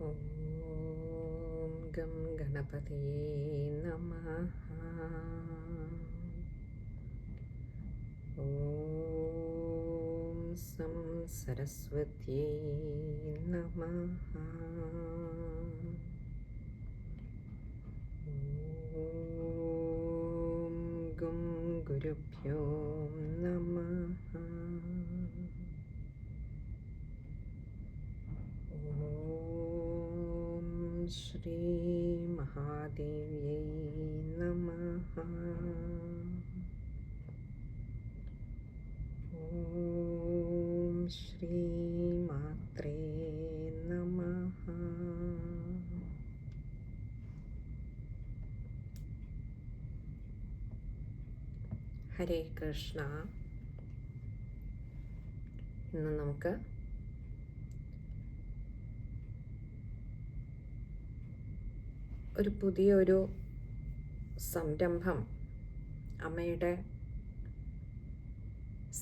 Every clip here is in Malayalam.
ഓം ഗം ഗണപതിയേ നമഃ. ഓം സം സരസ്വത്യേ നമഃ. ഓം ഗം ഗുരുഭ്യോ നമഃ. ഓം ശ്രീ മഹാദേവ്യൈ നമഃ. ഓം ശ്രീ മാത്രേ നമഃ. ഹരേ കൃഷ്ണ. ഇന്ന് നമുക്ക് ഒരു പുതിയൊരു സംരംഭം, അമ്മയുടെ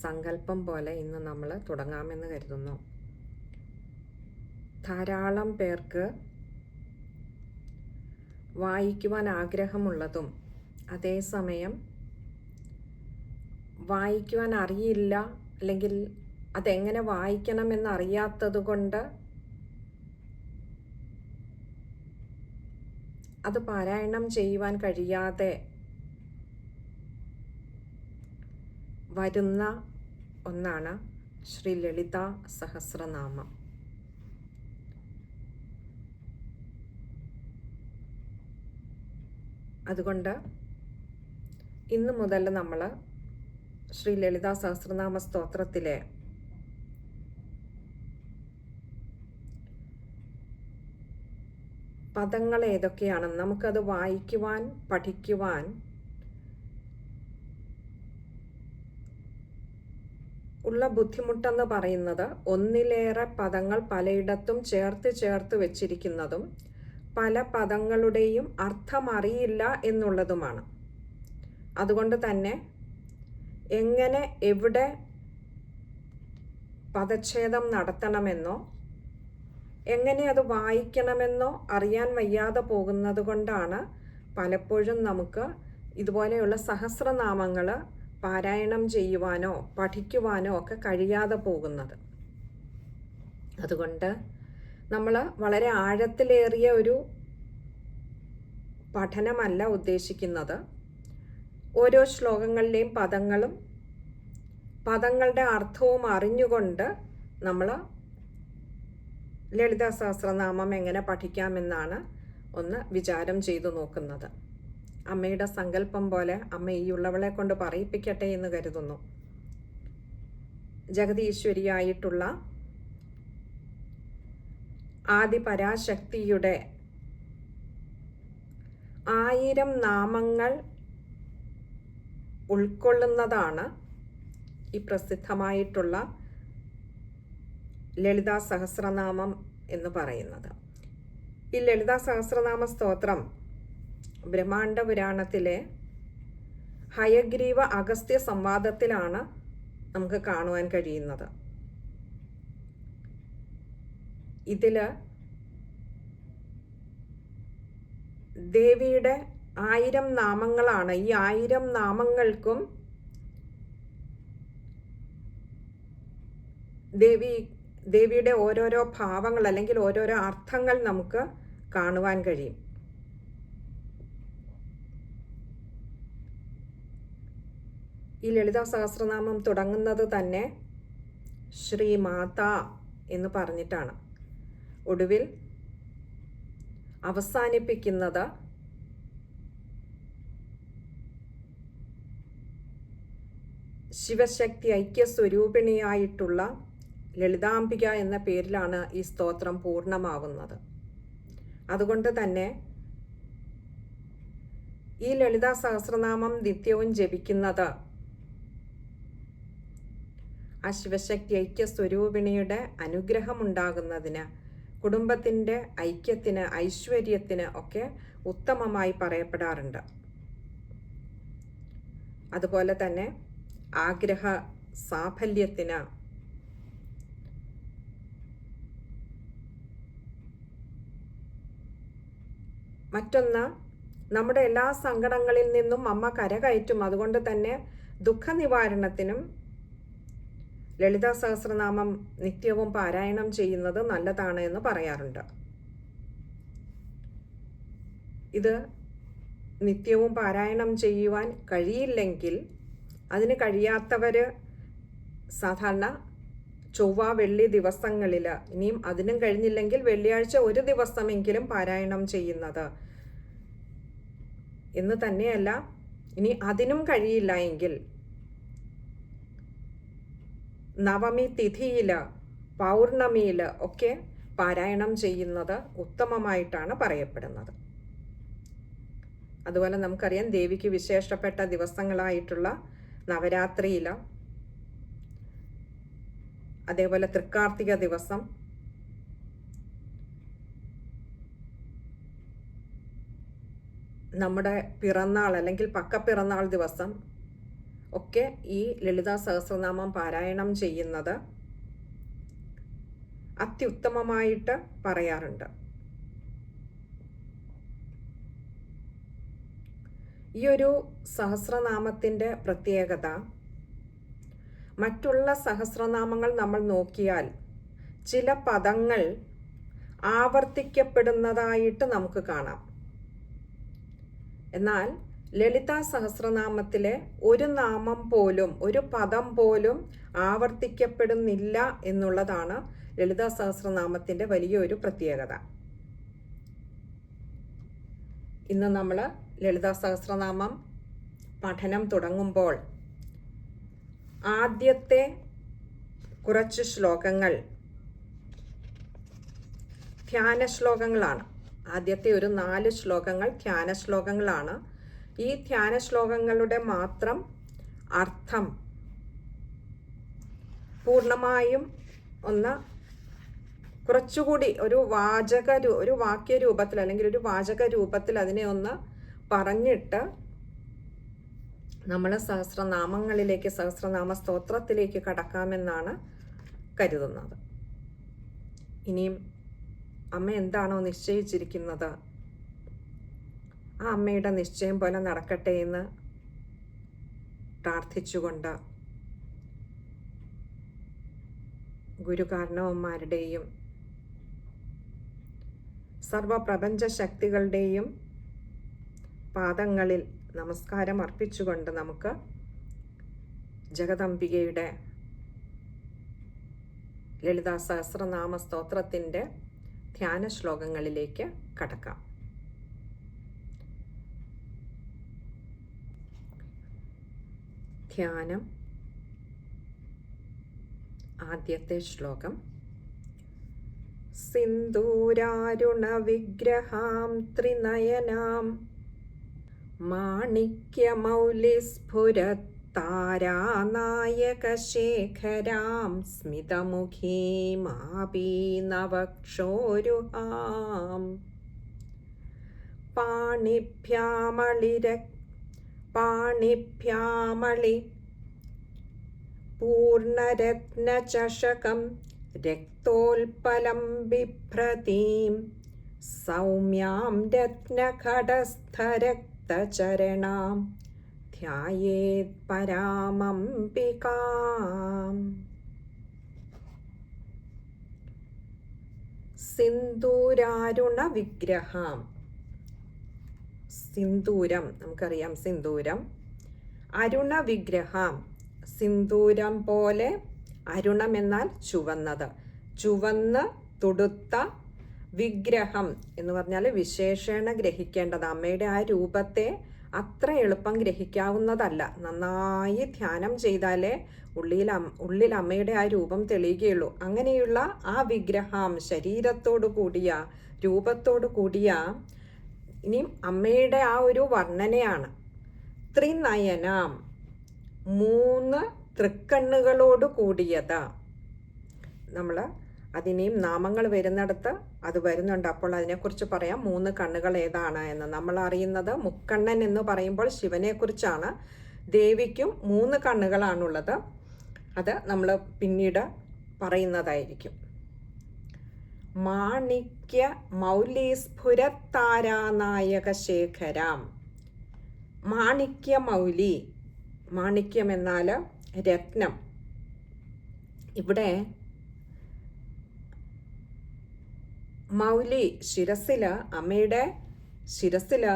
സങ്കല്പം പോലെ ഇന്ന് നമ്മൾ തുടങ്ങാമെന്ന് കരുതുന്നു. ധാരാളം പേർക്ക് വായിക്കുവാൻ ആഗ്രഹമുള്ളതും അതേസമയം വായിക്കുവാൻ അറിയില്ല, അല്ലെങ്കിൽ അതെങ്ങനെ വായിക്കണമെന്നറിയാത്തത് കൊണ്ട് അത് പാരായണം ചെയ്യുവാൻ കഴിയാതെ വരുന്ന ഒന്നാണ് ശ്രീ ലളിത സഹസ്രനാമം. അതുകൊണ്ട് ഇന്ന് മുതൽ നമ്മൾ ശ്രീ ലളിത സഹസ്രനാമ സ്തോത്രത്തിലെ പദങ്ങൾ ഏതൊക്കെയാണെന്ന് നമുക്കത് വായിക്കുവാൻ, പഠിക്കുവാൻ ഉള്ള ബുദ്ധിമുട്ടെന്ന് പറയുന്നത് ഒന്നിലേറെ പദങ്ങൾ പലയിടത്തും ചേർത്ത് വെച്ചിരിക്കുന്നതും പല പദങ്ങളുടെയും അർത്ഥം അറിയില്ല എന്നുള്ളതുമാണ്. അതുകൊണ്ട് തന്നെ എങ്ങനെ എവിടെ പദച്ഛേദം നടത്തണമെന്നോ എങ്ങനെ അത് വായിക്കണമെന്നോ അറിയാൻ വയ്യാതെ പോകുന്നത് കൊണ്ടാണ് പലപ്പോഴും നമുക്ക് ഇതുപോലെയുള്ള സഹസ്രനാമങ്ങൾ പാരായണം ചെയ്യുവാനോ പഠിക്കുവാനോ ഒക്കെ കഴിയാതെ പോകുന്നത്. അതുകൊണ്ട് നമ്മൾ വളരെ ആഴത്തിലേറിയ ഒരു പഠനമല്ല ഉദ്ദേശിക്കുന്നത്. ഓരോ ശ്ലോകങ്ങളിലെയും പദങ്ങളുടെ അർത്ഥവും അറിഞ്ഞുകൊണ്ട് നമ്മൾ ലളിത സഹസ്രനാമം എങ്ങനെ പഠിക്കാമെന്നാണ് ഒന്ന് വിചാരം ചെയ്തു നോക്കുന്നത്. അമ്മയുടെ സങ്കല്പം പോലെ അമ്മ ഈ ഉള്ളവളെ കൊണ്ട് പറയിപ്പിക്കട്ടെ എന്ന് കരുതുന്നു. ജഗതീശ്വരിയായിട്ടുള്ള ആദിപരാശക്തിയുടെ 1000 നാമങ്ങൾ ഉൾക്കൊള്ളുന്നതാണ് ഈ പ്രസിദ്ധമായിട്ടുള്ള ലളിത സഹസ്രനാമം എന്ന് പറയുന്നത്. ഈ ലളിത സഹസ്രനാമ സ്തോത്രം ബ്രഹ്മാണ്ഡ പുരാണത്തിലെ ഹയഗ്രീവ അഗസ്ത്യ സംവാദത്തിലാണ് നമുക്ക് കാണുവാൻ കഴിയുന്നത്. ഇതില് ദേവിയുടെ 1000 നാമങ്ങളാണ്. ഈ 1000 നാമങ്ങൾക്കും ദേവിയുടെ ഓരോരോ ഭാവങ്ങൾ അല്ലെങ്കിൽ ഓരോരോ അർത്ഥങ്ങൾ നമുക്ക് കാണുവാൻ കഴിയും. ഈ ലളിത സഹസ്രനാമം തുടങ്ങുന്നത് തന്നെ ശ്രീ മാതാ എന്ന് പറഞ്ഞിട്ടാണ്. ഒടുവിൽ അവസാനിപ്പിക്കുന്നത് ശിവശക്തി ഐക്യസ്വരൂപിണിയായിട്ടുള്ള ലളിതാംബിക എന്ന പേരിലാണ് ഈ സ്തോത്രം പൂർണ്ണമാവുന്നത്. അതുകൊണ്ട് തന്നെ ഈ ലളിത സഹസ്രനാമം നിത്യവും ജപിക്കുന്നത് ആ ശിവശക്തി ഐക്യസ്വരൂപിണിയുടെ അനുഗ്രഹം ഉണ്ടാകുന്നതിന്, കുടുംബത്തിൻ്റെ ഐക്യത്തിന്, ഐശ്വര്യത്തിന് ഒക്കെ ഉത്തമമായി പറയപ്പെടാറുണ്ട്. അതുപോലെ തന്നെ ആഗ്രഹ സാഫല്യത്തിന് മറ്റൊന്ന്, നമ്മുടെ എല്ലാ സങ്കടങ്ങളിൽ നിന്നും അമ്മ കരകയറ്റും. അതുകൊണ്ട് തന്നെ ദുഃഖനിവാരണത്തിനും ലളിതാ സഹസ്രനാമം നിത്യവും പാരായണം ചെയ്യുന്നത് നല്ലതാണ് എന്ന് പറയാറുണ്ട്. ഇത് നിത്യവും പാരായണം ചെയ്യുവാൻ കഴിയില്ലെങ്കിൽ, അതിന് കഴിയാത്തവർ സാധാരണ ചൊവ്വ വെള്ളി ദിവസങ്ങളിൽ, ഇനിയും അതിനും കഴിഞ്ഞില്ലെങ്കിൽ വെള്ളിയാഴ്ച ഒരു ദിവസമെങ്കിലും പാരായണം ചെയ്യുന്നത് എന്ന് തന്നെയല്ല, ഇനി അതിനും കഴിയില്ല എങ്കിൽ നവമി തിഥിയിൽ, പൗർണമിയിൽ ഒക്കെ പാരായണം ചെയ്യുന്നത് ഉത്തമമായിട്ടാണ് പറയപ്പെടുന്നത്. അതുപോലെ നമുക്കറിയാം, ദേവിക്ക് വിശേഷപ്പെട്ട ദിവസങ്ങളായിട്ടുള്ള നവരാത്രിയിൽ, അതേപോലെ തൃക്കാർത്തിക ദിവസം, നമ്മുടെ പിറന്നാൾ അല്ലെങ്കിൽ പക്കപ്പിറന്നാൾ ദിവസം ഒക്കെ ഈ ലളിതാ സഹസ്രനാമം പാരായണം ചെയ്യുന്നത് അത്യുത്തമമായിട്ട് പറയാറുണ്ട്. ഈ ഒരു സഹസ്രനാമത്തിൻ്റെ പ്രത്യേകത, മറ്റുള്ള സഹസ്രനാമങ്ങൾ നമ്മൾ നോക്കിയാൽ ചില പദങ്ങൾ ആവർത്തിക്കപ്പെടുന്നതായിട്ട് നമുക്ക് കാണാം. എന്നാൽ ലളിതാ സഹസ്രനാമത്തിലെ ഒരു നാമം പോലും, ഒരു പദം പോലും ആവർത്തിക്കപ്പെടുന്നില്ല എന്നുള്ളതാണ് ലളിതാ സഹസ്രനാമത്തിൻ്റെ വലിയൊരു പ്രത്യേകത. ഇന്ന് നമ്മൾ ലളിതാ സഹസ്രനാമം പഠനം തുടങ്ങുമ്പോൾ ആദ്യത്തെ കുറച്ച് ശ്ലോകങ്ങൾ ധ്യാന ശ്ലോകങ്ങളാണ്. ആദ്യത്തെ ഒരു 4 ശ്ലോകങ്ങൾ ധ്യാന ശ്ലോകങ്ങളാണ്. ഈ ധ്യാന ശ്ലോകങ്ങളുടെ മാത്രം അർത്ഥം പൂർണ്ണമായും ഒന്ന് കുറച്ചുകൂടി ഒരു വാക്യ രൂപത്തിൽ അല്ലെങ്കിൽ ഒരു വാചക രൂപത്തിൽ അതിനെ ഒന്ന് പറഞ്ഞിട്ട് നമ്മൾ സഹസ്രനാമങ്ങളിലേക്ക്, സഹസ്രനാമ സ്തോത്രത്തിലേക്ക് കടക്കാമെന്നാണ് കരുതുന്നത്. ഇനിയും അമ്മ എന്താണോ നിശ്ചയിച്ചിരിക്കുന്നത്, ആ അമ്മയുടെ നിശ്ചയം പോലെ നടക്കട്ടെ എന്ന് പ്രാർത്ഥിച്ചുകൊണ്ട് ഗുരുകാരണവന്മാരുടെയും സർവപ്രപഞ്ച ശക്തികളുടെയും പാദങ്ങളിൽ നമസ്കാരം അർപ്പിച്ചുകൊണ്ട് നമുക്ക് ജഗദംബികയുടെ ലളിതാ സഹസ്രനാമ സ്തോത്രത്തിൻ്റെ ധ്യാന ശ്ലോകങ്ങളിലേക്ക് കടക്കാം. ധ്യാനം. ആദ്യത്തെ ശ്ലോകം. സിന്ദൂരാരുണ വിഗ്രഹാം ത്രിനയനാം മാണിക്യമൗലിസ്ഫുരത്താരാനായകശേഖരാം സ്മിതമുഖീമാപീനവക്ഷോരുഹാം പാണിഭ്യാമളി പൂർണരത്നചഷകം രക്തോൽപലം ബിഭ്രതീം സൗമ്യാം രത്നഘടസ്ഥരക്തചരണാം ധ്യായേത് പരാമംബികാം. സിന്ദൂരാരുണ വിഗ്രഹാം. സിന്ദൂരം, നമുക്കറിയാം സിന്ദൂരം. അരുണ വിഗ്രഹാം, സിന്ദൂരം പോലെ. അരുണം എന്നാൽ ചുവന്നത്, ചുവന്ന് തുടുത്ത. വിഗ്രഹം എന്ന് പറഞ്ഞാൽ വിശേഷണ ഗ്രഹിക്കേണ്ടത്. അമ്മയുടെ ആ രൂപത്തെ അത്ര എളുപ്പം ഗ്രഹിക്കാവുന്നതല്ല. നന്നായി ധ്യാനം ചെയ്താലേ ഉള്ളിൽ അമ്മയുടെ ആ രൂപം തെളിയുകയുള്ളൂ. അങ്ങനെയുള്ള ആ വിഗ്രഹം, ശരീരത്തോടു കൂടിയ, രൂപത്തോടു കൂടിയ, ഇനിയും അമ്മയുടെ ആ ഒരു വർണ്ണനയാണ്. ത്രിനയനാം, 3 തൃക്കണ്ണുകളോട് കൂടിയത്. നമ്മൾ അതിനെയും നാമങ്ങൾ വരുന്നിടത്ത് അത് വരുന്നുണ്ട്. അപ്പോൾ അതിനെക്കുറിച്ച് പറയാം. 3 കണ്ണുകൾ ഏതാണ് എന്ന്. നമ്മൾ അറിയുന്നത് മുക്കണ്ണൻ എന്ന് പറയുമ്പോൾ ശിവനെക്കുറിച്ചാണ്. ദേവിക്കും 3 കണ്ണുകളാണുള്ളത്. അത് നമ്മൾ പിന്നീട് പറയുന്നതായിരിക്കും. മാണിക്യ മൗലീസ്ഫുരത്താരാനായക ശേഖരാം. മാണിക്യ മൗലി, മാണിക്യം എന്നാൽ രത്നം. ഇവിടെ മൗലി ശിരസില്, അമ്മയുടെ ശിരസില്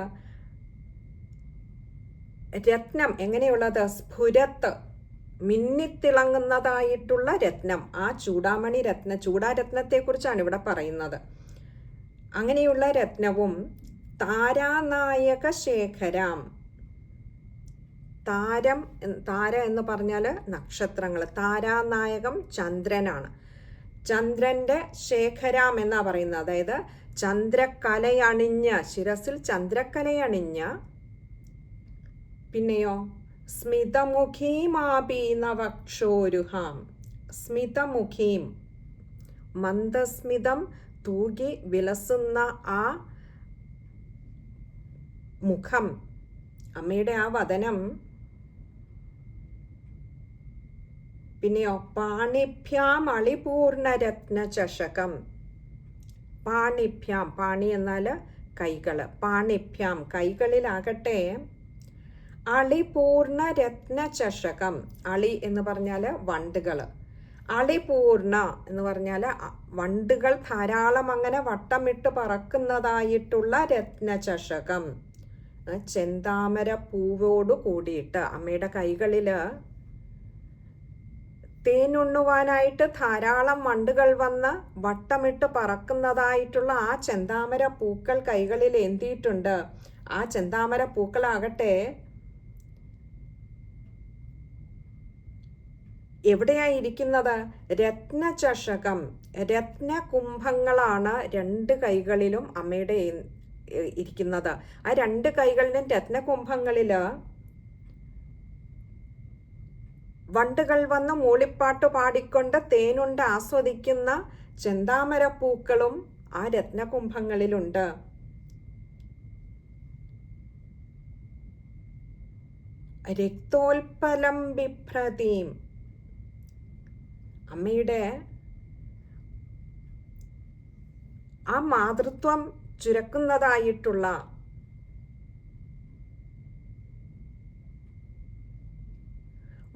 രത്നം എങ്ങനെയുള്ളത്? സ്ഫുരത്ത്, മിന്നിത്തിളങ്ങുന്നതായിട്ടുള്ള രത്നം. ആ ചൂടാമണി ചൂടാരത്നത്തെ കുറിച്ചാണ് ഇവിടെ പറയുന്നത്. അങ്ങനെയുള്ള രത്നവും താരാനായക ശേഖരാം. താര എന്ന് പറഞ്ഞാൽ നക്ഷത്രങ്ങൾ. താരാനായകം ചന്ദ്രനാണ്. ചന്ദ്രന്റെ ശേഖരാം എന്നാ പറയുന്നത്. അതായത് ചന്ദ്രക്കലയണിഞ്ഞ, ശിരസിൽ ചന്ദ്രക്കലയണിഞ്ഞ, പിന്നെയോ സ്മിതമുഖീമാപീനവക്ഷോരുഹാം. സ്മിതമുഖീം, മന്ദസ്മിതം തൂകി വിലസുന്ന ആ മുഖം, അമ്മയുടെ ആ വദനം. പിന്നെയോ പാണിഭ്യാം അളിപൂർണരത്ന ചഷകം. പാണിഭ്യാം, പാണി എന്നാൽ കൈകൾ. പാണിഭ്യാം, കൈകളിലാകട്ടെ അളിപൂർണ രത്ന ചഷകം. അളി എന്ന് പറഞ്ഞാൽ വണ്ടുകൾ. അളിപൂർണ എന്ന് പറഞ്ഞാൽ വണ്ടുകൾ ധാരാളം അങ്ങനെ വട്ടമിട്ട് പറക്കുന്നതായിട്ടുള്ള രത്നചഷകം. ചെന്താമര പൂവോട് കൂടിയിട്ട് അമ്മയുടെ കൈകളിൽ തേനുണ്ണുവാനായിട്ട് ധാരാളം വണ്ടുകൾ വന്ന് വട്ടമിട്ട് പറക്കുന്നതായിട്ടുള്ള ആ ചെന്താമര പൂക്കൾ കൈകളിൽ ഏന്തിയിട്ടുണ്ട്. ആ ചെന്താമര പൂക്കളാകട്ടെ എവിടെയായിരിക്കുന്നത്? രത്നചഷകം, രത്നകുംഭങ്ങളാണ് രണ്ട് കൈകളിലും അമ്മയുടെ ഇരിക്കുന്നത്. ആ രണ്ട് കൈകളിലും രത്നകുംഭങ്ങളില് വണ്ടുകൾ വന്ന് മൂളിപ്പാട്ട് പാടിക്കൊണ്ട് തേനുണ്ട് ആസ്വദിക്കുന്ന ചെന്താമര പൂക്കളും ആ രത്നകുംഭങ്ങളിലുണ്ട്. രക്തോൽപലം ബിഭ്രതീം, അമ്മയുടെ ആ മാതൃത്വം ചുരക്കുന്നതായിട്ടുള്ള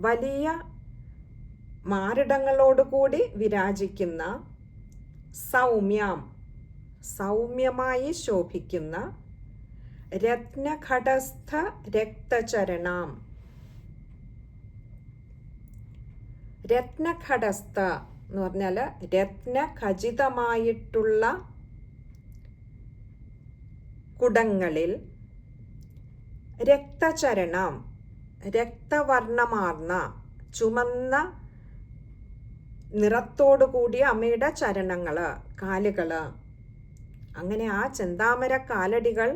വലിയ മാറിടങ്ങളോടുകൂടി വിരാജിക്കുന്ന സൗമ്യം, സൗമ്യമായി ശോഭിക്കുന്ന രത്നഘടസ്ഥ രക്തചരണം. രത്നഘടസ്ഥ എന്ന് പറഞ്ഞാൽ രത്നഖചിതമായിട്ടുള്ള കുടങ്ങളിൽ രക്തചരണം, രക്തവർണ്ണമാർന്ന ചുമന്ന നിറത്തോടു കൂടിയ അമ്മയുടെ ചരണങ്ങള്, കാലുകള്. അങ്ങനെ ആ ചെന്താമര കാലടികൾ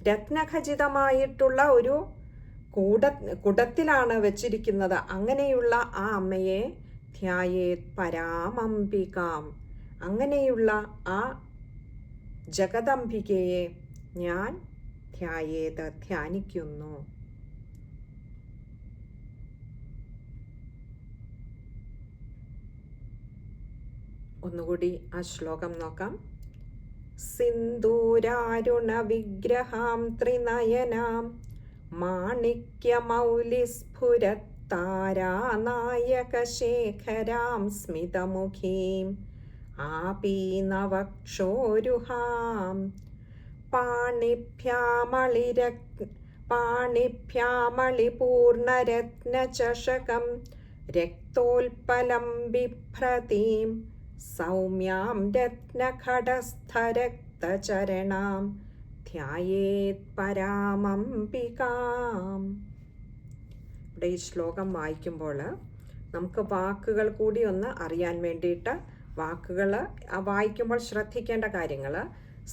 രത്നഖചിതമായിട്ടുള്ള ഒരു കുടത്തിലാണ് വെച്ചിരിക്കുന്നത്. അങ്ങനെയുള്ള ആ അമ്മയെ ധ്യായേത് പരാമംബികാം, അങ്ങനെയുള്ള ആ ജഗദംബികയെ ഞാൻ ധ്യാനിക്കുന്നു. ഒന്നുകൂടി ആ ശ്ലോകം നോക്കാം. സിന്ദൂരാരുണ വിഗ്രഹാം ത്രിനയനാം മാണിക്യമൗലിസ്ഫുരത്താരാനായകശേഖരാം സ്മിതമുഖീം ആപീനവക്ഷോരുഹാം പാണിഭ്യാമളിപൂർണരത്നചഷകം രക്തോൽപലം ബിഭ്രതീം സൗമ്യാം രത്നഘടസ്ഥരക്തചരണാം ധ്യായേത് പരാമംബികാം. ഇവിടെ ഈ ശ്ലോകം വായിക്കുമ്പോൾ നമുക്ക് വാക്കുകൾ കൂടി ഒന്ന് അറിയാൻ വേണ്ടിയിട്ട്, വാക്കുകൾ വായിക്കുമ്പോൾ ശ്രദ്ധിക്കേണ്ട കാര്യങ്ങൾ.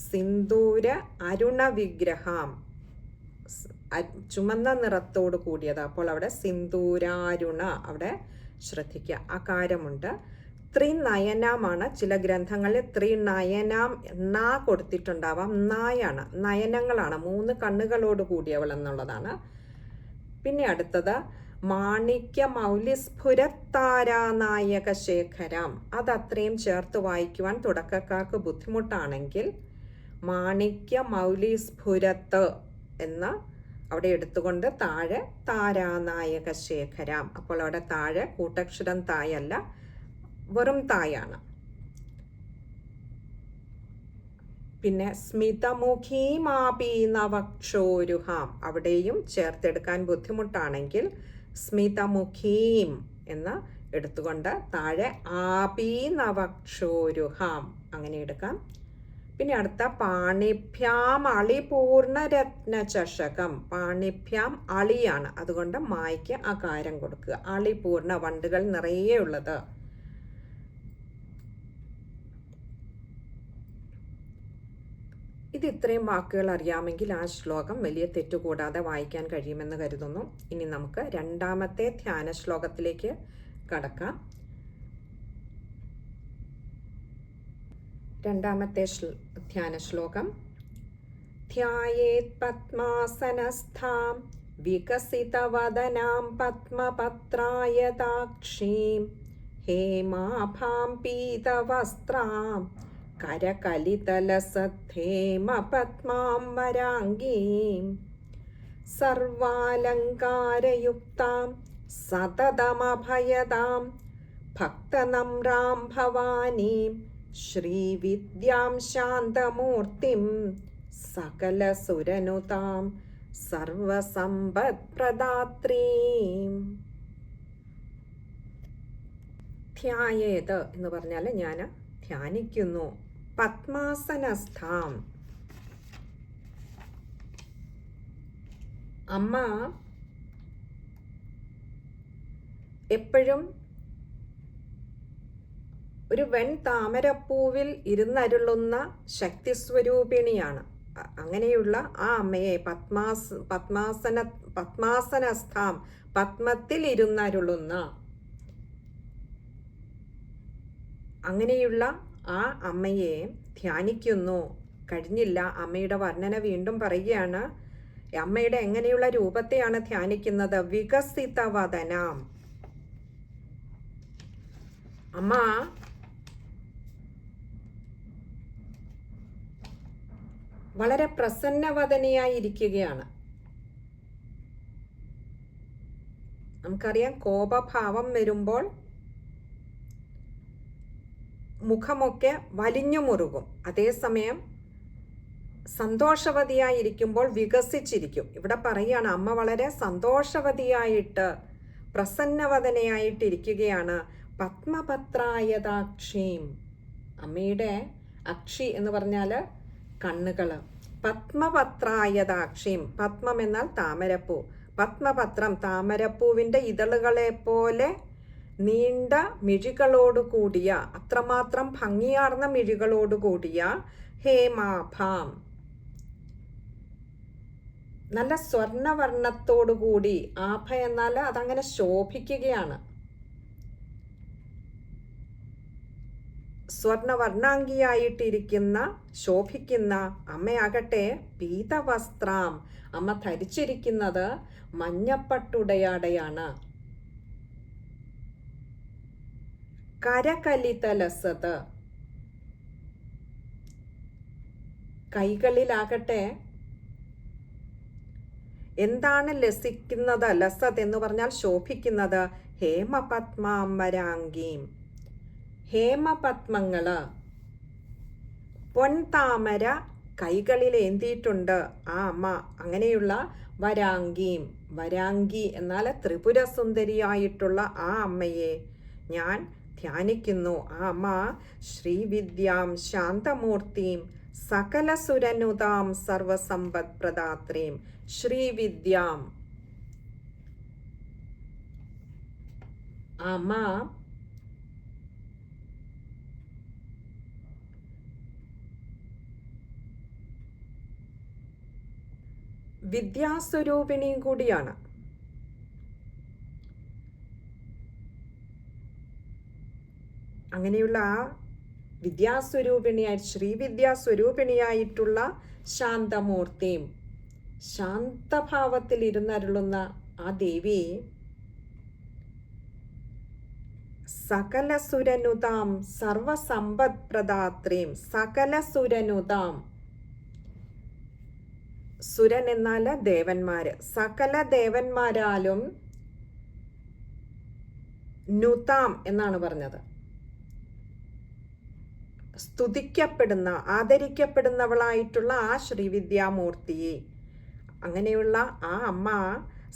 സിന്ദൂര അരുണ വിഗ്രഹം, ചുമന്ന നിറത്തോട് കൂടിയത്. അപ്പോൾ അവിടെ സിന്ദൂരാരുണ, അവിടെ ശ്രദ്ധിക്കുക, അകാരമുണ്ട്. ത്രിനയനമാണ്. ചില ഗ്രന്ഥങ്ങളിൽ ത്രിനയനം നാ കൊടുത്തിട്ടുണ്ടാവാം. നായാണ്, നയനങ്ങളാണ്, 3 കണ്ണുകളോട് കൂടിയവൾ എന്നുള്ളതാണ്. പിന്നെ അടുത്തത് മാണിക്യ മൗലിസ്ഫുരത്താരാനായക ശേഖരം. അതത്രയും ചേർത്ത് വായിക്കുവാൻ തുടക്കക്കാർക്ക് ബുദ്ധിമുട്ടാണെങ്കിൽ മാണിക്യ മൗലിസ്ഫുരത്ത് എന്ന അവിടെ എടുത്തുകൊണ്ട് താഴെ താരാനായക ശേഖരം. അപ്പോൾ അവിടെ താഴെ കൂട്ടക്ഷരം തായല്ല, വെറും തായാണ്. പിന്നെ സ്മിതമുഖീമാപീനവക്ഷോരുഹാം, അവിടെയും ചേർത്തെടുക്കാൻ ബുദ്ധിമുട്ടാണെങ്കിൽ സ്മിതമുഖീം എന്ന് എടുത്തുകൊണ്ട് താഴെ ആപീനവക്ഷോരുഹാം അങ്ങനെ എടുക്കാം. പിന്നെ അടുത്ത പാണിഭ്യാം അളിപൂർണ രത്നചഷകം. പാണിഭ്യാം അളിയാണ്, അതുകൊണ്ട് മായ്ക്ക് അകാരം കൊടുക്കുക. അളിപൂർണ, വണ്ടുകൾ നിറയെ ഉള്ളത്. ഇത് ഇത്രയും വാക്കുകൾ അറിയാമെങ്കിൽ ആ ശ്ലോകം വലിയ തെറ്റുകൂടാതെ വായിക്കാൻ കഴിയുമെന്ന് കരുതുന്നു. ഇനി നമുക്ക് രണ്ടാമത്തെ ധ്യാന ശ്ലോകത്തിലേക്ക് കടക്കാം. രണ്ടാമത്തെ ധ്യാന ശ്ലോകം. ധ്യായേത് പത്മാസനസ്ഥാം വികസിതവദനാം പത്മപത്രായതാക്ഷീം ഹേമാഭാം പീതവസ്ത്രാം കരകലിതലസദ്ധേമ പത്മാം വരാംഗീം സർവാലങ്കാരയുക്താം സതതമഭയതാം ഭക്തനമ്രാം ഭവാനീം ശ്രീവിദ്യാം ശാന്തമൂർത്തിം സകലസുരനുതാം സർവസമ്പത്പ്രദാത്രീം. ധ്യായേത് എന്ന് പറഞ്ഞാൽ ഞാൻ ധ്യാനിക്കുന്നു. പത്മാസനസ്ഥാം, അമ്മ എപ്പോഴും ഒരു വെൺ താമരപ്പൂവിൽ ഇരുന്നരുളുന്ന ശക്തിസ്വരൂപിണിയാണ്. അങ്ങനെയുള്ള ആ അമ്മയെ പത്മാസനസ്ഥാം, പത്മത്തിൽ ഇരുന്നരുളുന്ന അങ്ങനെയുള്ള ആ അമ്മയെ ധ്യാനിക്കുന്നു. കഴിഞ്ഞില്ല, അമ്മയുടെ വർണ്ണന വീണ്ടും പറയുകയാണ്. അമ്മയുടെ എങ്ങനെയുള്ള രൂപത്തെയാണ് ധ്യാനിക്കുന്നത്? വികസിതവദനാം. അമ്മ വളരെ പ്രസന്നവദനയായിരിക്കുകയാണ്. നമുക്കറിയാം, കോപഭാവം വരുമ്പോൾ മുഖമൊക്കെ വലിഞ്ഞു മുറുകും. അതേസമയം സന്തോഷവതിയായിരിക്കുമ്പോൾ വികസിച്ചിരിക്കും. ഇവിടെ പറയുകയാണ്, അമ്മ വളരെ സന്തോഷവതിയായിട്ട് പ്രസന്നവദനയായിട്ടിരിക്കുകയാണ്. പത്മപത്രായതാക്ഷീം, അമ്മയുടെ അക്ഷി എന്ന് പറഞ്ഞാൽ കണ്ണുകൾ. പത്മപത്രായതാക്ഷീം, പത്മം എന്നാൽ താമരപ്പൂ. പത്മപത്രം, താമരപ്പൂവിൻ്റെ ഇതളുകളെ പോലെ നീണ്ട മിഴികളോടുകൂടിയ, അത്രമാത്രം ഭംഗിയാർന്ന മിഴികളോടുകൂടിയ ഹേമാഭാം, നല്ല സ്വർണവർണ്ണത്തോടുകൂടി. ആഭ എന്നാൽ അതങ്ങനെ ശോഭിക്കുകയാണ്. സ്വർണവർണ്ണാംഗിയായിട്ടിരിക്കുന്ന, ശോഭിക്കുന്ന അമ്മയാകട്ടെ പീതവസ്ത്രാം, അമ്മ ധരിച്ചിരിക്കുന്നത് മഞ്ഞപ്പട്ടുടയാടയാണ്. കരകലിതലസത്, കൈകളിലാകട്ടെ എന്താണ് ലസിക്കുന്നത്? ലസത് എന്ന് പറഞ്ഞാൽ ശോഭിക്കുന്നത്. ഹേമപത്മാംബരാംഗീം, ഹേമപത്മങ്ങള്, പൊൻതാമര കൈകളിൽ ഏന്തിയിട്ടുണ്ട് ആ അമ്മ. അങ്ങനെയുള്ള വരാംഗീം, വരാംഗി എന്നാൽ ത്രിപുരസുന്ദരിയായിട്ടുള്ള ആ അമ്മയെ ഞാൻ ധ്യാനിക്കുന്നു. ആ അമ്മ ശ്രീവിദ്യാം ശാന്തമൂർത്തിയും സകലസുരനുതാം സർവസമ്പത്പ്രദാത്രീം. ശ്രീവിദ്യാം, ആ അമ്മ വിദ്യാസ്വരൂപിണിയും കൂടിയാണ്. അങ്ങനെയുള്ള ആ വിദ്യാസ്വരൂപിണിയായി, ശ്രീവിദ്യാസ്വരൂപിണിയായിട്ടുള്ള ശാന്തമൂർത്തിയും, ശാന്തഭാവത്തിൽ ഇരുന്നരുളുന്ന ആ ദേവി സകലസുരനുതാം സർവസമ്പത്പ്രദാത്രീം. സകലസുരനുതാം, സുരൻ എന്നാൽ ദേവന്മാര്, സകല ദേവന്മാരാലും നുതാം എന്നാണ് പറഞ്ഞത്, സ്തുതിക്കപ്പെടുന്ന ആദരിക്കപ്പെടുന്നവളായിട്ടുള്ള ആ ശ്രീവിദ്യാമൂർത്തിയെ, അങ്ങനെയുള്ള ആ അമ്മ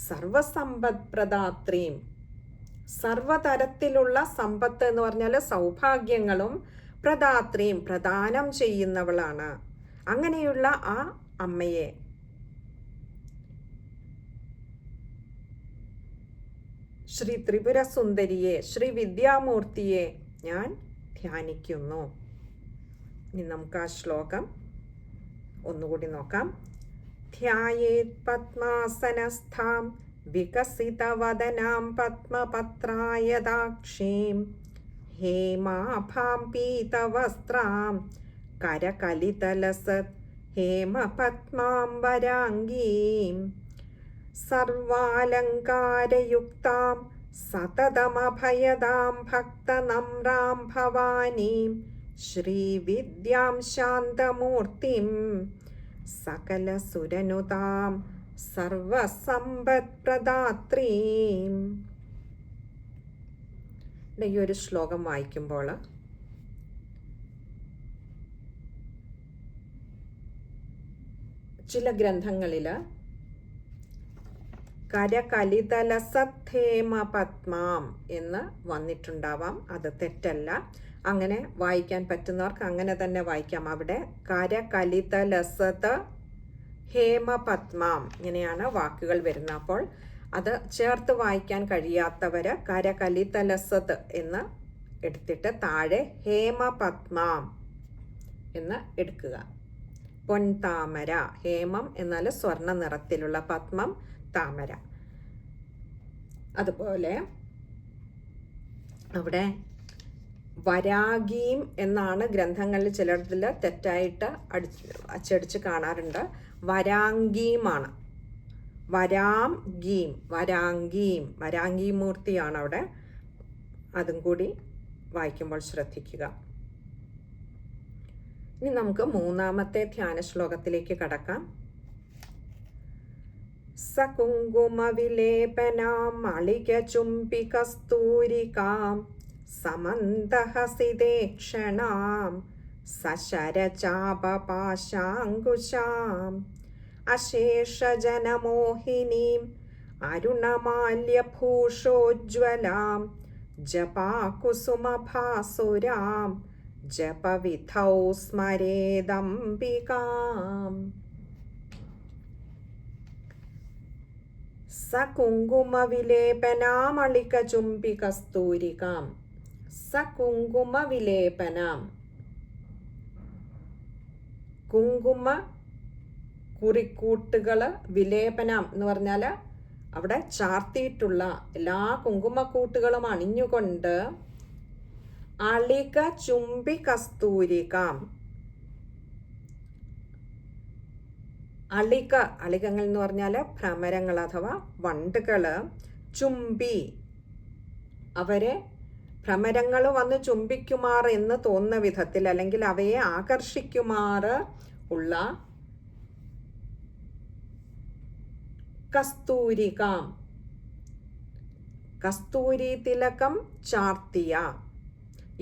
സർവസമ്പത്പ്രദാത്രീം, സർവതരത്തിലുള്ള സമ്പത്ത് എന്ന് പറഞ്ഞാൽ സൗഭാഗ്യങ്ങളും പ്രദാത്രീം പ്രദാനം ചെയ്യുന്നവളാണ്. അങ്ങനെയുള്ള ആ അമ്മയെ, ശ്രീ ത്രിപുര സുന്ദരിയെ, ശ്രീ വിദ്യാമൂർത്തിയെ ഞാൻ ധ്യാനിക്കുന്നു. ഇനി നമുക്ക് ആ ശ്ലോകം ഒന്നുകൂടി നോക്കാം. ധ്യായേത് പത്മാസനസ്ഥാം വികസിതവദനാം പത്മപത്രായതാക്ഷീം ഹേമാഭാം പീതവസ്ത്രാം കരകലിതലസത് ഹേമപത്മാംബരാംഗീം സർവാലങ്കാരയുക്താം സതതമഭയദാം ഭക്തനമ്രാം ഭവാനീം ശ്രീവിദ്യാം ശാന്തമൂർത്തിം സകലസുരനുതാം സർവസമ്പത്പ്രദാത്രീം. ഈ ഒരു ശ്ലോകം വായിക്കുമ്പോൾ ചില ഗ്രന്ഥങ്ങളിൽ കരകലിതലസത്തേമ പത്മാം എന്ന് വന്നിട്ടുണ്ടാവാം. അത് തെറ്റല്ല. അങ്ങനെ വായിക്കാൻ പറ്റുന്നവർക്ക് അങ്ങനെ തന്നെ വായിക്കാം. അവിടെ കരകലിതലസത് ഹേമപത്മാം ഇങ്ങനെയാണ് വാക്കുകൾ വരുന്നത്. അപ്പോൾ അത് ചേർത്ത് വായിക്കാൻ കഴിയാത്തവര് കരകലിതലസത് എന്ന് എടുത്തിട്ട് താഴെ ഹേമപത്മാം എന്ന് എടുക്കുക. പൊൻതാമര, ഹേമം എന്നാൽ സ്വർണ്ണ നിറത്തിലുള്ള, പത്മം താമര. അതുപോലെ അവിടെ വരാഗീം എന്നാണ് ഗ്രന്ഥങ്ങളിൽ ചിലതിൽ തെറ്റായിട്ട് അച്ചടിച്ച് കാണാറുണ്ട്. വരാംഗീമാണ്, വരാം ഗീം, വരാംഗീം, വരാംഗീ മൂർത്തിയാണ് അവിടെ. അതും കൂടി വായിക്കുമ്പോൾ ശ്രദ്ധിക്കുക. ഇനി നമുക്ക് മൂന്നാമത്തെ ധ്യാന ശ്ലോകത്തിലേക്ക് കടക്കാം. സകുങ്കുമവിലേപനാം മളികചുംബികസ്തൂരികാം സമന്തഹസിതേക്ഷണാം സശരചാപപാശാങ്കുശാം അശേഷജനമോഹിനീം അരുണമാല്യഭൂഷോജ്വലാം ജപാകുസുമഭാസുരാം ജപവിധൗ സ്മരേദംബികാം. സകുങ്കുമവിലേപനാമളികചുംബികസ്തൂരികാം. സകുങ്കുമവിലേപനാം, കുങ്കുമ കുറിക്കൂട്ടുകള്, വിലേപനം എന്ന് പറഞ്ഞാൽ അവിടെ ചാർത്തിയിട്ടുള്ള എല്ലാ കുങ്കുമക്കൂട്ടുകളും അണിഞ്ഞുകൊണ്ട് അളിക ചുംബി കസ്തൂരികാം. അളികങ്ങൾ എന്ന് പറഞ്ഞാൽ ഭ്രമരങ്ങൾ അഥവാ വണ്ടുകള്. ചുംബി, അവരെ ഭ്രമരങ്ങൾ വന്ന് ചുംബിക്കുമാർ എന്ന് തോന്നുന്ന വിധത്തിൽ, അല്ലെങ്കിൽ അവയെ ആകർഷിക്കുമാർ ഉള്ള കസ്തൂരികാം, കസ്തൂരി തിലകം ചാർത്തിയ.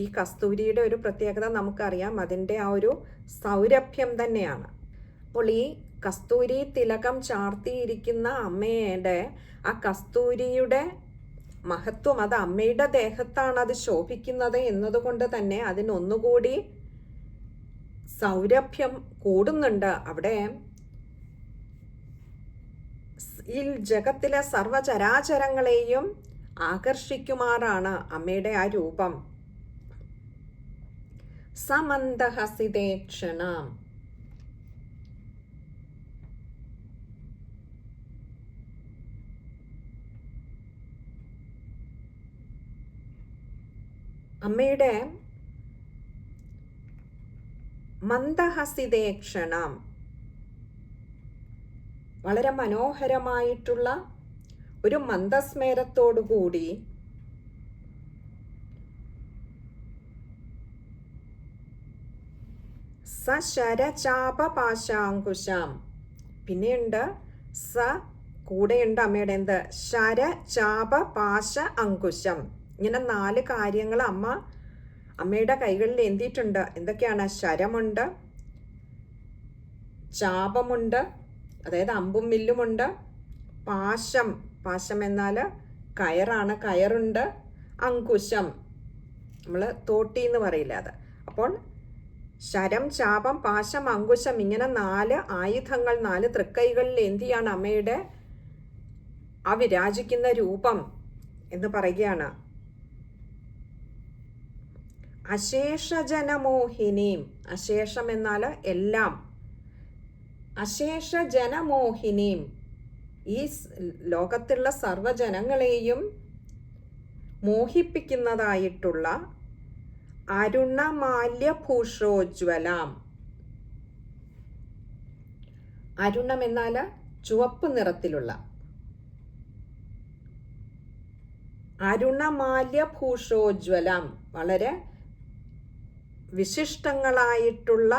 ഈ കസ്തൂരിയുടെ ഒരു പ്രത്യേകത നമുക്കറിയാം, അതിൻ്റെ ആ ഒരു സൗരഭ്യം തന്നെയാണ്. അപ്പോൾ ഈ കസ്തൂരി തിലകം ചാർത്തിയിരിക്കുന്ന അമ്മയുടെ ആ കസ്തൂരിയുടെ മഹത്വം, അത് അമ്മയുടെ ദേഹത്താണ് അത് ശോഭിക്കുന്നത് എന്നതുകൊണ്ട് തന്നെ അതിനൊന്നുകൂടി സൗരഭ്യം കൂടുന്നുണ്ട്. അവിടെ ഈ ജഗത്തിലെ സർവചരാചരങ്ങളെയും ആകർഷിക്കുമാറാണ് അമ്മയുടെ ആ രൂപം. സമന്തഹസിതേക്ഷണാം, അമ്മയുടെ മന്ദഹസിതേക്ഷണം, വളരെ മനോഹരമായിട്ടുള്ള ഒരു മന്ദസ്മേരത്തോടുകൂടി ശരചാപപാശാങ്കുശം. പിന്നെയുണ്ട് കൂടെയുണ്ട് അമ്മയുടെ എന്ത്? ശരചാപപാശ അങ്കുശം. ഇങ്ങനെ 4 കാര്യങ്ങൾ അമ്മയുടെ കൈകളിൽ എന്തിയിട്ടുണ്ട്. എന്തൊക്കെയാണ്? ശരമുണ്ട്, ചാപമുണ്ട്, അതായത് അമ്പും വില്ലുമുണ്ട്, പാശം എന്നാൽ കയറാണ്, കയറുണ്ട്, അങ്കുശം നമ്മൾ തോട്ടി എന്ന് പറയില്ല അത്. അപ്പോൾ ശരം, ചാപം, പാശം, അങ്കുശം ഇങ്ങനെ 4 ആയുധങ്ങൾ 4 തൃക്കൈകളിൽ എന്തിയാണ് അമ്മയുടെ ആ വിരാജിക്കുന്ന രൂപം എന്ന് പറയുകയാണ്. അശേഷജനമോഹിനിയും. അശേഷം എന്നാൽ എല്ലാം. അശേഷജനമോഹിനിയും ഈ ലോകത്തുള്ള സർവ്വജനങ്ങളെയും മോഹിപ്പിക്കുന്നതായിട്ടുള്ള അരുണമാല്യഭൂഷോജ്വലാം. അരുണം എന്നാൽ ചുവപ്പ് നിറത്തിലുള്ള. അരുണമാല്യഭൂഷോജ്വലാം വളരെ വിശിഷ്ടങ്ങളായിട്ടുള്ള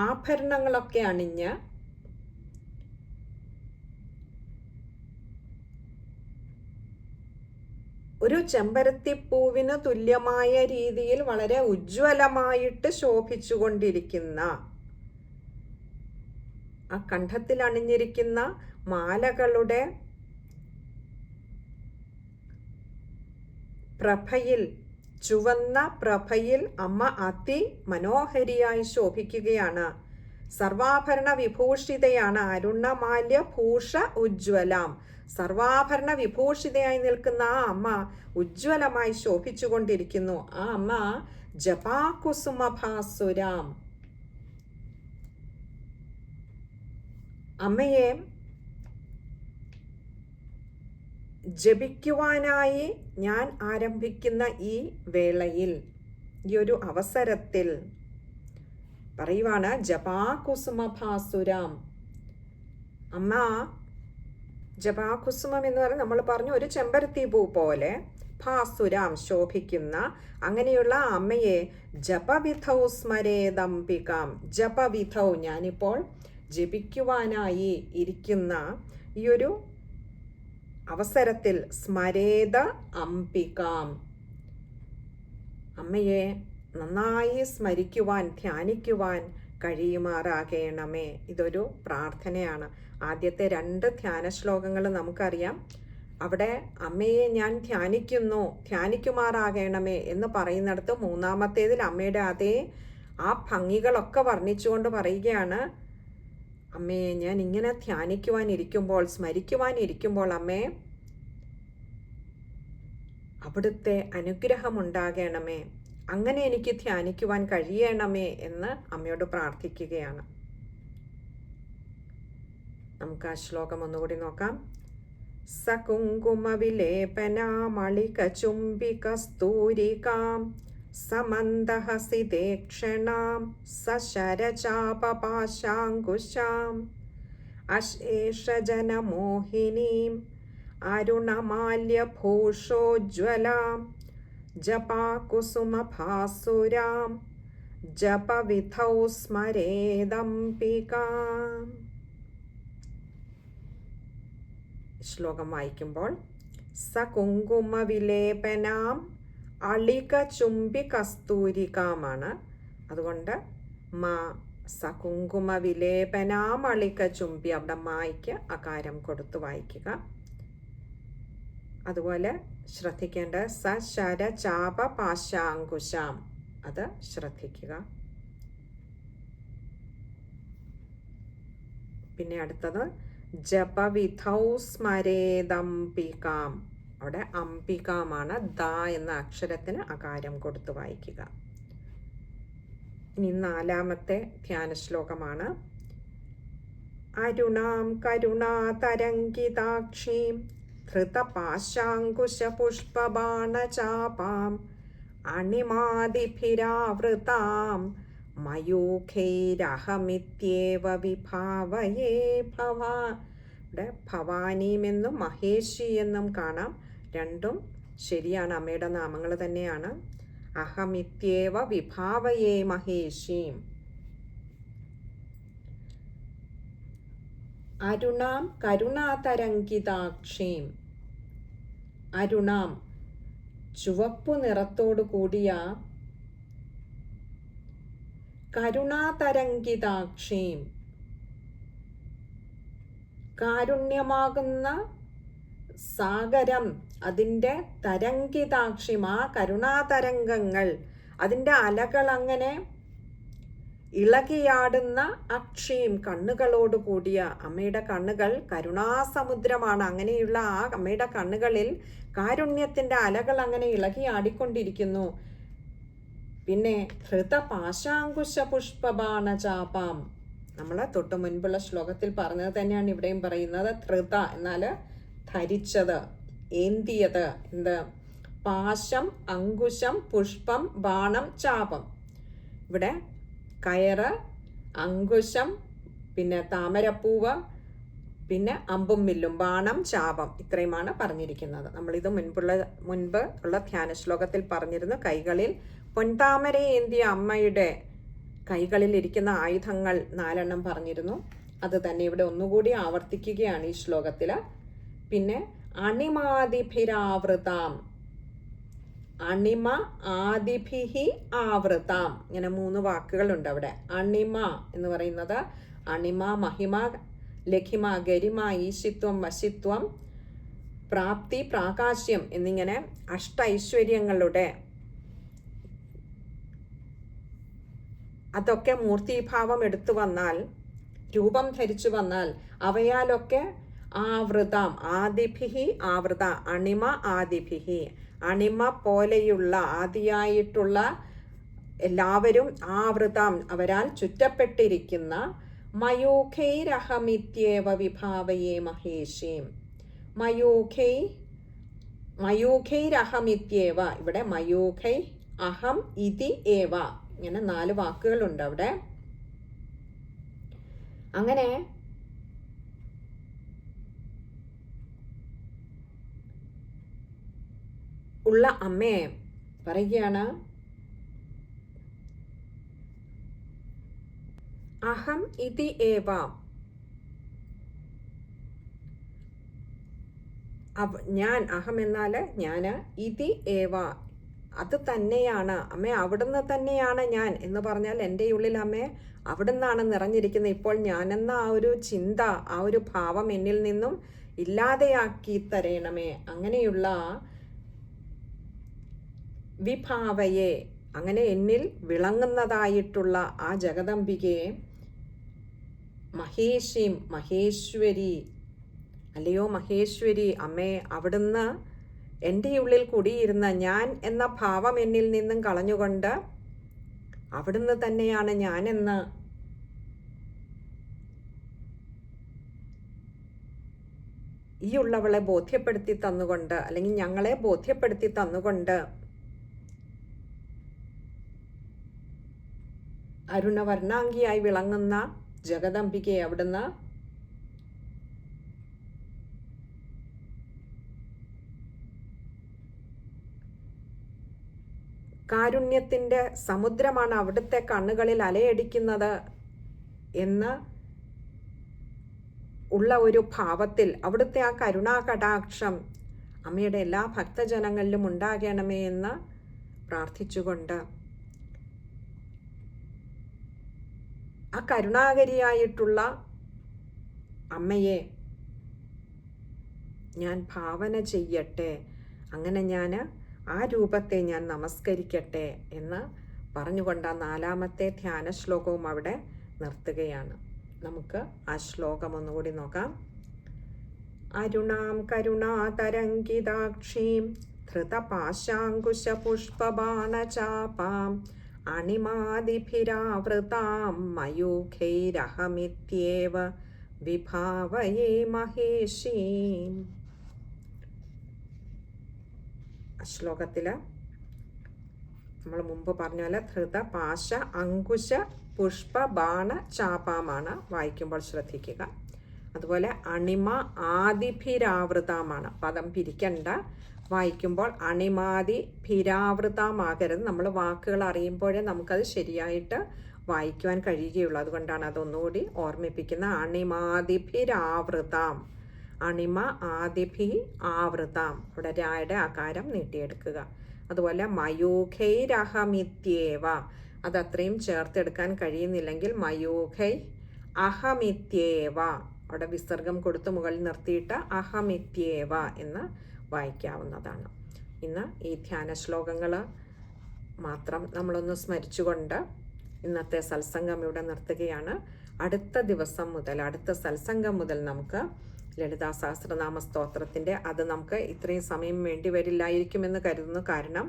ആഭരണങ്ങളൊക്കെ അണിഞ്ഞ് ഒരു ചെമ്പരത്തിപ്പൂവിന് തുല്യമായ രീതിയിൽ വളരെ ഉജ്ജ്വലമായിട്ട് ശോഭിച്ചുകൊണ്ടിരിക്കുന്ന ആ കണ്ഠത്തിൽ അണിഞ്ഞിരിക്കുന്ന മാലകളുടെ പ്രഭയിൽ, ചുവന്ന പ്രഭയിൽ അമ്മ അതിമനോഹരിയായി ശോഭിക്കുകയാണ്. സർവാഭരണ വിഭൂഷിതയാണ്. അരുണമാല്യ ഭൂഷ ഉജ്ജ്വലാം. സർവാഭരണ വിഭൂഷിതയായി നിൽക്കുന്ന ആ അമ്മ ഉജ്ജ്വലമായി ശോഭിച്ചുകൊണ്ടിരിക്കുന്നു. ആ അമ്മ ജപാകുസുമഭാസുരാം. അമ്മയെ ജപിക്കുവാനായി ഞാൻ ആരംഭിക്കുന്ന ഈ വേളയിൽ, ഈ ഒരു അവസരത്തിൽ പറയുവാണ് ജപാകുസുമഭാസുരാം. അമ്മ ജപാകുസുമം എന്ന് പറഞ്ഞാൽ നമ്മൾ പറഞ്ഞു ഒരു ചെമ്പരത്തി പൂ പോലെ, ഭാസുരാം ശോഭിക്കുന്ന അങ്ങനെയുള്ള അമ്മയെ ജപവിധൗ സ്മരേദംബികാം. ജപവിധൗ ഞാനിപ്പോൾ ജപിക്കുവാനായി ഇരിക്കുന്ന ഈ ഒരു അവസരത്തിൽ സ്മരേത അംബികാം, അമ്മയെ നന്നായി സ്മരിക്കുവാൻ, ധ്യാനിക്കുവാൻ കഴിയുമാറാകണമേ. ഇതൊരു പ്രാർത്ഥനയാണ്. ആദ്യത്തെ 2 ധ്യാന ശ്ലോകങ്ങൾ നമുക്കറിയാം. അവിടെ അമ്മയെ ഞാൻ ധ്യാനിക്കുമാറാകണമേ എന്ന് പറയുന്നിടത്ത് 3ാമത്തേതിൽ അമ്മയുടെ അതേ ആ ഭംഗികളൊക്കെ വർണ്ണിച്ചുകൊണ്ട് പറയുകയാണ്, അമ്മയെ ഞാൻ ഇങ്ങനെ ധ്യാനിക്കുവാനിരിക്കുമ്പോൾ, സ്മരിക്കുവാനിരിക്കുമ്പോൾ അമ്മേ അവിടുത്തെ അനുഗ്രഹമുണ്ടാകണമേ, അങ്ങനെ എനിക്ക് ധ്യാനിക്കുവാൻ കഴിയണമേ എന്ന് അമ്മയോട് പ്രാർത്ഥിക്കുകയാണ്. നമുക്ക് ആ ശ്ലോകം ഒന്നുകൂടി നോക്കാം. സകുങ്കുമവിലേപനാമളികചുംബികസ്തൂരികാം സമന്ദഹസിതേക്ഷണാം സശരചാപപാശാങ്കുശാം അശേഷജനമോഹിനീം അരുണമാല്യഭൂഷോജ്വലാം ജപാകുസുമഭാസുരാം ജപവിധൗ സ്മരേദംബികാം. ശ്ലോകം വായിക്കുമ്പോൾ സകുങ്കുമവിലേപനാം അളിക ചുംബി കസ്തൂരികാമാണ്. അതുകൊണ്ട് സകുങ്കുമവിലേപനാം അളിക ചുംബി, അവിടെ മായ്ക്ക് അകാരം കൊടുത്ത് വായിക്കുക. അതുപോലെ ശ്രദ്ധിക്കേണ്ട സശരചാപപാശാങ്കുശാം, അത് ശ്രദ്ധിക്കുക. പിന്നെ അടുത്തത് ജപവിധൗ സ്മരേദംബികാം. അവിടെ അംബികാമാണ്. ദ എന്ന അക്ഷരത്തിന് അകാരം കൊടുത്ത് വായിക്കുക. ഇനി 4ാമത്തെ ധ്യാന ശ്ലോകമാണ്. അരുണാം കരുണാതരംഗിതാക്ഷീം ധൃതപാശാങ്കുശപുഷ്പബാണചാപാം അണിമാദിഭിരാവൃതാം മയൂഖൈരഹമിത്യേവ വിഭാവയേ ഭവാ. ഇവിടെ ഭവാനിമെന്നും മഹേഷി എന്നും കാണാം. രണ്ടും ശരിയാണ്, അമ്മയുടെ നാമങ്ങൾ തന്നെയാണ്. അഹമിത്യേവ വിഭാവയേ മഹേഷീം. അരുണാം കരുണാതരംഗിതാക്ഷീം. അരുണാം ചുവപ്പു നിറത്തോടു കൂടിയ കരുണാതരംഗിതാക്ഷീം, കാരുണ്യമാകുന്ന സാഗരം, അതിൻ്റെ തരംഗിതാക്ഷിം, ആ കരുണാതരംഗങ്ങൾ, അതിൻ്റെ അലകൾ അങ്ങനെ ഇളകിയാടുന്ന അക്ഷീം, കണ്ണുകളോട് കൂടിയ. അമ്മയുടെ കണ്ണുകൾ കരുണാസമുദ്രമാണ്. അങ്ങനെയുള്ള ആ അമ്മയുടെ കണ്ണുകളിൽ കാരുണ്യത്തിൻ്റെ അലകൾ അങ്ങനെ ഇളകിയാടിക്കൊണ്ടിരിക്കുന്നു. പിന്നെ ഹൃതപാശാങ്കുശ പുഷ്പബാണചാപാം, നമ്മൾ തൊട്ട് മുൻപുള്ള ശ്ലോകത്തിൽ പറഞ്ഞത് തന്നെയാണ് ഇവിടെയും പറയുന്നത്. ധൃത എന്നാൽ ധരിച്ചത്, ഏന്തിയത്. എന്ത്? പാശം, അങ്കുശം, പുഷ്പം, ബാണം, ചാപം. ഇവിടെ കയറ്, അങ്കുശം, പിന്നെ താമരപ്പൂവ്, പിന്നെ അമ്പും വില്ലും, ബാണം, ചാപം, ഇത്രയുമാണ് പറഞ്ഞിരിക്കുന്നത്. നമ്മളിത് മുൻപ് ഉള്ള ധ്യാന ശ്ലോകത്തിൽ പറഞ്ഞിരുന്നു. കൈകളിൽ പൊൻതാമര ഏന്തിയ അമ്മയുടെ കൈകളിൽ ഇരിക്കുന്ന ആയുധങ്ങൾ 4 പറഞ്ഞിരുന്നു. അത് തന്നെ ഇവിടെ ഒന്നുകൂടി ആവർത്തിക്കുകയാണ് ഈ ശ്ലോകത്തിൽ. പിന്നെ അണിമാദിഭിരാവൃതാം, അണിമ ആദിഭിഹി ആവൃതാം, ഇങ്ങനെ 3 വാക്കുകളുണ്ട് അവിടെ. അണിമ എന്ന് പറയുന്നത് അണിമ, മഹിമ, ലഘിമ, ഗരിമ, ഈശിത്വം, വശിത്വം, പ്രാപ്തി, പ്രാകാശ്യം എന്നിങ്ങനെ അഷ്ടൈശ്വര്യങ്ങളുടെ അതൊക്കെ മൂർത്തിഭാവം എടുത്തു വന്നാൽ, രൂപം ധരിച്ചു വന്നാൽ അവയാലൊക്കെ ആവൃതാം, ആദിഭിഹി ആവൃത, അണിമ ആദിഭിഹി, അണിമ പോലെയുള്ള ആദിയായിട്ടുള്ള എല്ലാവരും ആവൃതാം, അവരാൽ ചുറ്റപ്പെട്ടിരിക്കുന്ന മയൂഖൈരഹമിത്യേവ വിഭാവയേ മഹേഷീം. മയൂഖൈരഹമിത്യേവ, ഇവിടെ മയൂഖൈ, അഹം, ഇതി, ഏവ, ഇങ്ങനെ 4 വാക്കുകളുണ്ട് അവിടെ. അങ്ങനെ ഉള്ള അമ്മയെ പറയുകയാണ്, അഹം ഇതി ഏവ, ഞാൻ, അഹം എന്നാൽ ഞാൻ, ഇതി ഏവ, അത് തന്നെയാണ് അമ്മേ, അവിടുന്ന് തന്നെയാണ് ഞാൻ എന്ന് പറഞ്ഞാൽ എൻ്റെ ഉള്ളിൽ അമ്മേ അവിടുന്നാണ് നിറഞ്ഞിരിക്കുന്നത്. ഇപ്പോൾ ഞാനെന്ന ആ ഒരു ചിന്ത, ആ ഒരു ഭാവം എന്നിൽ നിന്നും ഇല്ലാതെയാക്കി തരണമേ. അങ്ങനെയുള്ള വിഭാവയെ, അങ്ങനെ എന്നിൽ വിളങ്ങുന്നതായിട്ടുള്ള ആ ജഗദംബികയെ, മഹേഷീം, മഹേശ്വരി, അല്ലയോ മഹേശ്വരി അമ്മേ, അവിടുന്ന് എൻ്റെ ഉള്ളിൽ കുടിയിരുന്ന ഞാൻ എന്ന ഭാവം എന്നിൽ നിന്നും കളഞ്ഞുകൊണ്ട് അവിടുന്ന് തന്നെയാണ് ഞാനെന്ന് ഈ ഉള്ളവളെ ബോധ്യപ്പെടുത്തി തന്നുകൊണ്ട്, അല്ലെങ്കിൽ ഞങ്ങളെ ബോധ്യപ്പെടുത്തി തന്നുകൊണ്ട് അരുണവർണ്ണാംഗിയായി വിളങ്ങുന്ന ജഗദംബികയെ അവിടുന്ന് കാരുണ്യത്തിൻ്റെ സമുദ്രമാണ് അവിടുത്തെ കണ്ണുകളിൽ അലയടിക്കുന്നത് എന്ന് ഉള്ള ഒരു ഭാവത്തിൽ അവിടുത്തെ ആ കരുണാകടാക്ഷം അമ്മയുടെ എല്ലാ ഭക്തജനങ്ങളിലും ഉണ്ടാകണമേ എന്ന് പ്രാർത്ഥിച്ചുകൊണ്ട് ആ കരുണാകരിയായിട്ടുള്ള അമ്മയെ ഞാൻ ഭാവന ചെയ്യട്ടെ, അങ്ങനെ ഞാൻ ആ രൂപത്തെ ഞാൻ നമസ്കരിക്കട്ടെ എന്ന് പറഞ്ഞുകൊണ്ട് ആ 4ാമത്തെ ധ്യാന ശ്ലോകവും അവിടെ നിർത്തുകയാണ്. നമുക്ക് ആ ശ്ലോകം ഒന്നുകൂടി നോക്കാം. അരുണാം കരുണാതരംഗിതാക്ഷീം ധൃതപാശാങ്കുശപുഷ്പബാണചാപാം അണിമാദിഭിരാവൃതാം മയൂഖൈരഹമിത്യേവ വിഭാവയേ മഹേഷീം. ശ്ലോകത്തിൽ നമ്മൾ മുമ്പ് പറഞ്ഞ പോലെ ധൃത, പാശ, അങ്കുശ, പുഷ്പ, ബാണ, ചാപാമാണ് വായിക്കുമ്പോൾ ശ്രദ്ധിക്കുക. അതുപോലെ അണിമ ആദിഭിരാവൃതമാണ്, പദം പിരിക്കണ്ട. വായിക്കുമ്പോൾ അണിമാതി ഭിരാവൃതമാകരുത്. നമ്മൾ വാക്കുകൾ അറിയുമ്പോഴേ നമുക്കത് ശരിയായിട്ട് വായിക്കുവാൻ കഴിയുകയുള്ളൂ. അതുകൊണ്ടാണ് അതൊന്നുകൂടി ഓർമ്മിപ്പിക്കുന്ന. അണിമാതിഭിരാവൃതാം, അണിമ ആദിഭി ആവൃതാം, അവിടെ രായുടെ ആകാരം നീട്ടിയെടുക്കുക. അതുപോലെ മയൂഖൈരഹമിത്യേവ, അതത്രയും ചേർത്തെടുക്കാൻ കഴിയുന്നില്ലെങ്കിൽ മയൂഖൈ അഹമിത്യേവ, അവിടെ വിസർഗം കൊടുത്ത് മുകളിൽ നിർത്തിയിട്ട് അഹമിത്യേവ എന്ന് വായിക്കാവുന്നതാണ്. ഇന്ന് ഈ ധ്യാന ശ്ലോകങ്ങൾ മാത്രം നമ്മളൊന്ന് സ്മരിച്ചുകൊണ്ട് ഇന്നത്തെ സത്സംഗം ഇവിടെ നിർത്തുകയാണ്. അടുത്ത ദിവസം മുതൽ, അടുത്ത സത്സംഗം മുതൽ നമുക്ക് ലളിതാ സഹസ്രനാമ സ്തോത്രത്തിൻ്റെ, അത് നമുക്ക് ഇത്രയും സമയം വേണ്ടി വരില്ലായിരിക്കുമെന്ന് കരുതുന്നു. കാരണം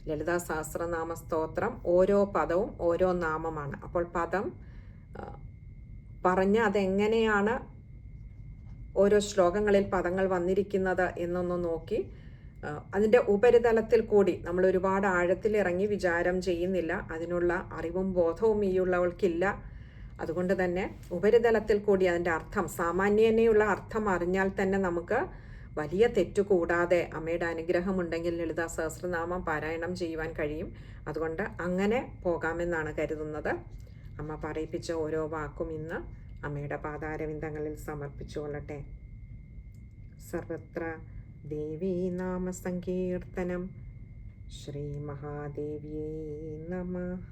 ലളിതാ സഹസ്രനാമ സ്തോത്രം ഓരോ പദവും ഓരോ നാമമാണ്. അപ്പോൾ പദം പറഞ്ഞ് അതെങ്ങനെയാണ് ഓരോ ശ്ലോകങ്ങളിൽ പദങ്ങൾ വന്നിരിക്കുന്നത് എന്നൊന്ന് നോക്കി അതിൻ്റെ ഉപരിതലത്തിൽ കൂടി നമ്മൾ ഒരുപാട് ആഴത്തിൽ ഇറങ്ങി വിചാരം ചെയ്യുന്നില്ല. അതിനുള്ള അറിവും ബോധവും ഈ ഉള്ളവൾക്കില്ല. അതുകൊണ്ട് തന്നെ ഉപരിതലത്തിൽ കൂടി അതിൻ്റെ അർത്ഥം, സാമാന്യനെയുള്ള അർത്ഥം അറിഞ്ഞാൽ തന്നെ നമുക്ക് വലിയ തെറ്റു കൂടാതെ അമ്മയുടെ അനുഗ്രഹം ഉണ്ടെങ്കിൽ ലളിതാ സഹസ്രനാമം പാരായണം ചെയ്യുവാൻ കഴിയും. അതുകൊണ്ട് അങ്ങനെ പോകാമെന്നാണ് കരുതുന്നത്. അമ്മ പറയിപ്പിച്ച ഓരോ വാക്കും ഇന്ന് അമ്മയുടെ പാതാരവിന്ദങ്ങളിൽ സമർപ്പിച്ചുകൊള്ളട്ടെ. സർവത്ര ദേവീ നാമ സങ്കീർത്തനം. ശ്രീ മഹാദേവ്യേ നമഃ.